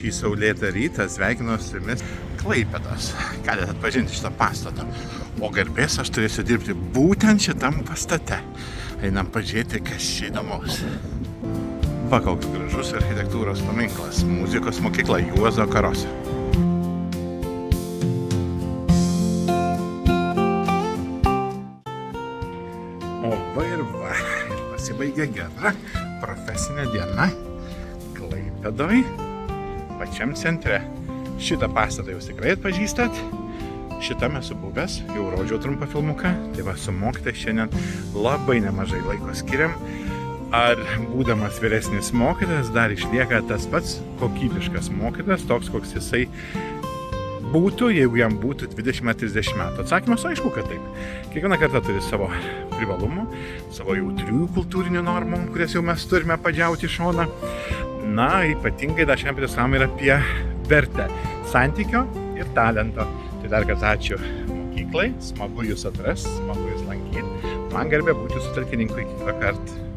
Šį saulėtą rytą sveikinu su jumis Klaipėdos. Galite atpažinti šitą pastatą. O garbės aš turėsiu dirbti būtent šitam pastate. Einam pažiūrėti, kas čia įdomaus. Koks gražus architektūros paminklas. Muzikos mokykla Juozo Karosio. O va ir pasibaigė gera profesinė diena Klaipėdoj. Pačiam centre. Šitą pastatą jūs tikrai atpažįstat. Šitam esu buvęs, jau rodžiau trumpą filmuką. Tai va, su mokytojais šiandien labai nemažai laiko skiriam. Ar būdamas vyresnis mokytojas dar išlieka tas pats kokybiškas mokytojas, toks koks jisai būtų, jeigu jam būtų 20-30 metų? Atsakymas aišku, kad taip. Kiekvieną kartą turi savo privalumų, savo jautrių kultūrinių normų, kurias jau mes turime padžiauti į šoną. Na, ypatingai dar šiandien prisimam ir apie vertę santykio ir talento. Tai dar kartą ačiū mokyklai, smagu jūs atras, smagu jūs lankyti. Man garbė būti su talkininku iki kito karto.